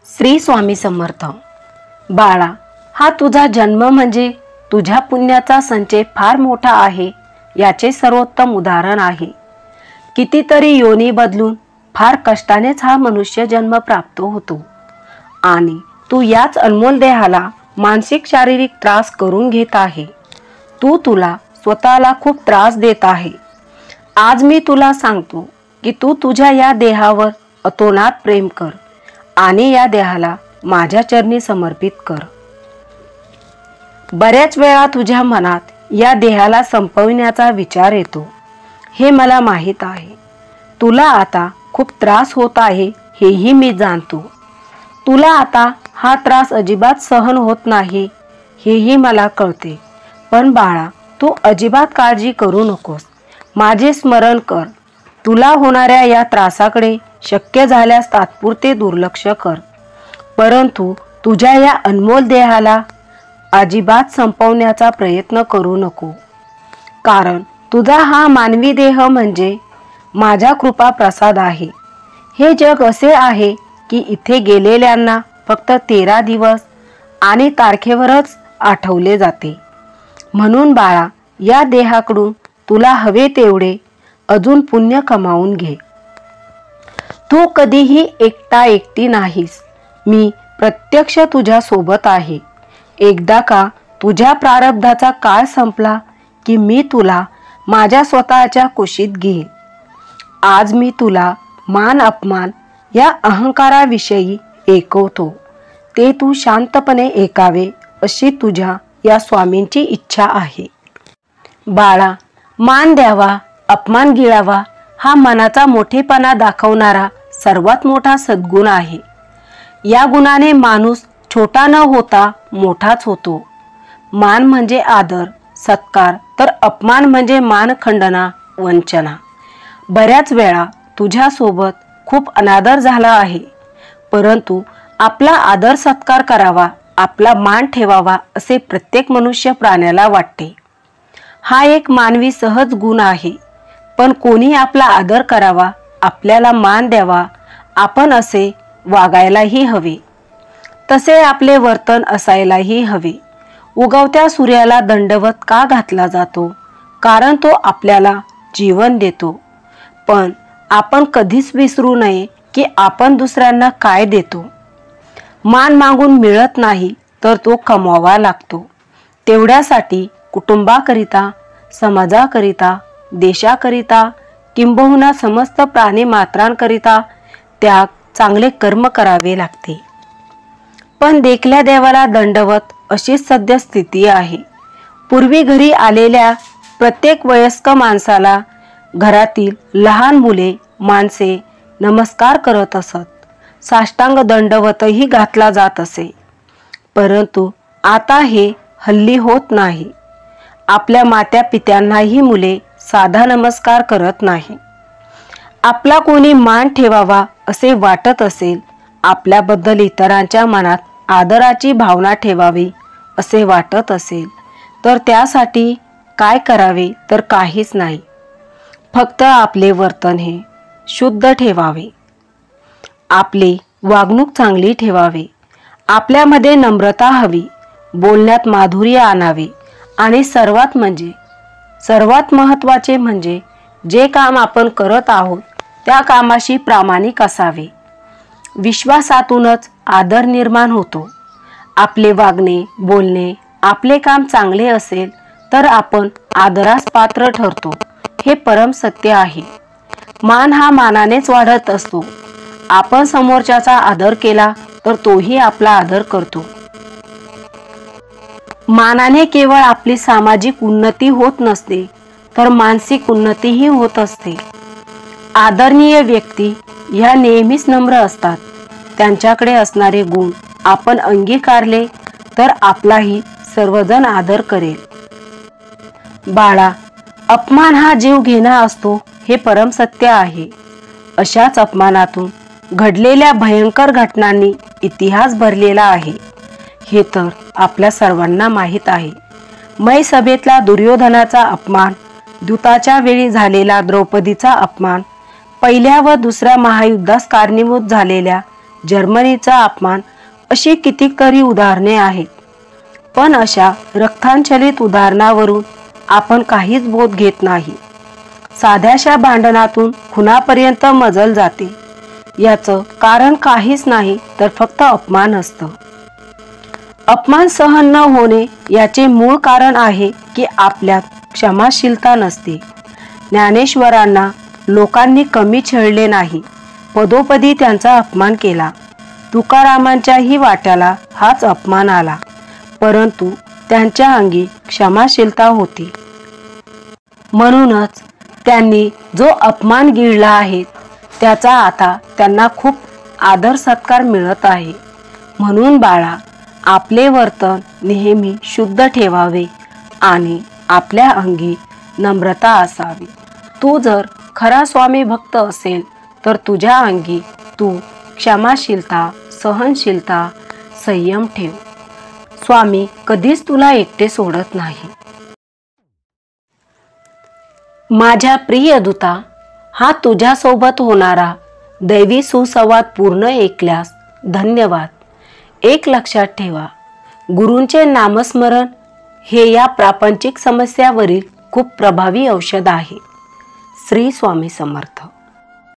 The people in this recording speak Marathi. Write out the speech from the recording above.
श्री स्वामी समर्थ। बाळा, हा तुझा जन्म म्हणजे तुझ्या पुण्याचा संचय फार मोठा आहे याचे सर्वोत्तम उदाहरण आहे। कितीतरी योनी बदलून फार कष्टानेच हा मनुष्य जन्म प्राप्त होतो आणि तू याच अनमोल देहाला मानसिक शारीरिक त्रास करून घेत आहे। तुला स्वतःला खूप त्रास देत आहे। आज मी तुला सांगतो की तू तुझ्या या देहावर अतोनात प्रेम कर आणि या देहाला माझ्या चरणी समर्पित कर। बऱ्याच वेळा तुझ्या मनात या देहाला संपविण्याचा विचार येतो, हे मला माहीत आहे। तुला आता खूप त्रास होत आहे हेही मी जाणतो। तुला आता हा त्रास अजिबात सहन होत नाही हेही मला कळते। पण बाळा, तू अजिबात काळजी करू नकोस। माझे स्मरण कर। तुला होणाऱ्या या त्रासाकडे शक्य झाल्यास तात्पुरते दुर्लक्ष कर, परंतु तुझ्या या अनमोल देहाला अजिबात संपवण्याचा प्रयत्न करू नको। कारण तुझा हा मानवी देह म्हणजे माझा कृपा प्रसाद आहे। हे जग असे आहे की इथे गेलेल्यांना फक्त 13 दिवस आणि तारखेवरच आठवले जाते। म्हणून बाळा, या देहाकडून तुला हवे तेवढे अजून पुण्य कमावून घे। तू कधीही एकटा एकटी नाहीस। मी प्रत्यक्ष तुझ्या सोबत आहे। एकदा का तुझ्या प्रारब्धाचा काळ संपला की मी तुला माझ्या स्वतःच्या कुशीत घेईन। आज मी तुला मान अपमान या अहंकाराविषयी ऐकवतो, ते तू शांतपणे ऐकावे अशी तुझ्या या स्वामींची इच्छा आहे। बाळा, मान द्यावा, अपमान गिळावा हा मनाचा मोठेपणा दाखवणारा सर्वात मोठा सद्गुण आहे। या गुणाने माणूस छोटा न होता मोठाच होतो। मान म्हणजे आदर सत्कार, तर अपमान म्हणजे मानखंडना वंचना। बऱ्याच वेळा तुझ्यासोबत खूप अनादर झाला आहे, परंतु आपला आदर सत्कार करावा, आपला मान ठेवावा असे प्रत्येक मनुष्य प्राण्याला वाटते। हा एक मानवी सहज गुण आहे। पण कोणी आपला आदर करावा, आपल्याला मान द्यावा, आपण असे वागायलाही हवे, तसे आपले वर्तन असायलाही हवे। उगवत्या सूर्याला दंडवत का घातला जातो? कारण तो आपल्याला जीवन देतो। पण आपण कधीच विसरू नये की आपण दुसऱ्यांना काय देतो। मान मागून मिळत नाही, तर तो कमवावा लागतो। तेवढ्यासाठी कुटुंबाकरिता, समाजाकरिता, देशाकरिता, किंबहुना समस्त प्राणी मात्रांकरिता त्याग, चांगले कर्म करावे लागते। पण देखल्या देवाला दंडवत अशीच सद्य स्थिती आहे। पूर्वी घरी आलेल्या प्रत्येक वयस्क माणसाला घरातील लहान मुले, माणसे नमस्कार करत असत, साष्टांग दंडवतही घातला जात असे। परंतु आता हे हल्ली होत नाही। आपल्या मात्या पित्यांनाही मुले साधा नमस्कार करत नाही। आपला कोणी मान ठेवावा असे वाटत असेल, आपल्याबद्दल इतरांच्या मनात आदराची भावना ठेवावी असे वाटत असेल, तर त्यासाठी काय करावे? तर काहीच नाही। फक्त आपले वर्तन हे शुद्ध ठेवावे, आपली वागणूक चांगली ठेवावे, आपल्यामध्ये नम्रता हवी, बोलण्यात माधुर्य आणावे आणि सर्वात महत्त्वाचे म्हणजे जे काम आपण करत आहोत त्या कामाशी प्रामाणिक असावे। विश्वासातूनच आदर निर्माण होतो। आपले वागणे, बोलणे, आपले काम चांगले असेल तर आपण आदरास पात्र ठरतो, हे परम सत्य आहे। मान हा मानानेच वाढत असतो। आपण समोरच्याचा आदर केला तर तोही आपला आदर करतो। मानाने केवळ आपली सामाजिक उन्नती होत नसते, तर मानसिक उन्नतीही होत असते। आदरणीय व्यक्ती ह्या नेहमीच नम्र असतात। त्यांच्याकडे असणारे गुण आपण अंगीकारले तर आपलाही सर्वजण आदर करेल। बाळा, अपमान हा जीव घेणा असतो, हे परम सत्य आहे। अशाच अपमानातून घडलेल्या भयंकर घटनांनी इतिहास भरलेला आहे, हे तर आपल्या सर्वांना माहीत आहे। मै सभेतला दुर्योधनाचा अपमान, दूताच्या वेळी झालेला द्रौपदीचा अपमान, पहिल्या व दुसऱ्या महायुद्धास कारणीभूत झालेल्या जर्मनीचा अपमान, अशी कितीतरी उदाहरणे आहेत. पण अशा रक्तांचलित उदाहरणावरून आपण काहीच बोध घेत नाही. साध्याशा भांडणातून खुनापर्यंत मजल जाते. याचं कारण काहीच नाही तर फक्त अपमान असतं. अपमान सहन न होणे याचे मूळ कारण आहे की आपल्यात क्षमाशीलता नसते. ज्ञानेश्वरांना लोकांनी कमी छळले नाही, पदोपदी त्यांचा अपमान केला. तुकारामांच्याही वाट्याला हाच अपमान आला, परंतु त्यांच्या अंगी क्षमाशीलता होती. म्हणूनच त्यांनी जो अपमान गिळला आहे त्याचा आता त्यांना खूप आदर सत्कार मिळत आहे. म्हणून बाळा, आपले वर्तन नेहमी शुद्ध ठेवावे आणि आपल्या अंगी नम्रता असावी. तू जर खरा स्वामी भक्त असेल तर तुझ्या अंगी तू क्षमाशीलता, सहनशीलता, संयम ठेव. स्वामी कधीच तुला एकटे सोडत नाही. माझ्या प्रिय दूता, हा तुझ्यासोबत होणारा दैवी सुसंवाद पूर्ण ऐकल्यास धन्यवाद. एक लक्षात ठेवा, गुरूंचे नामस्मरण हे या प्रापंचिक समस्यावरील खूप प्रभावी औषध आहे. श्री स्वामी समर्थ.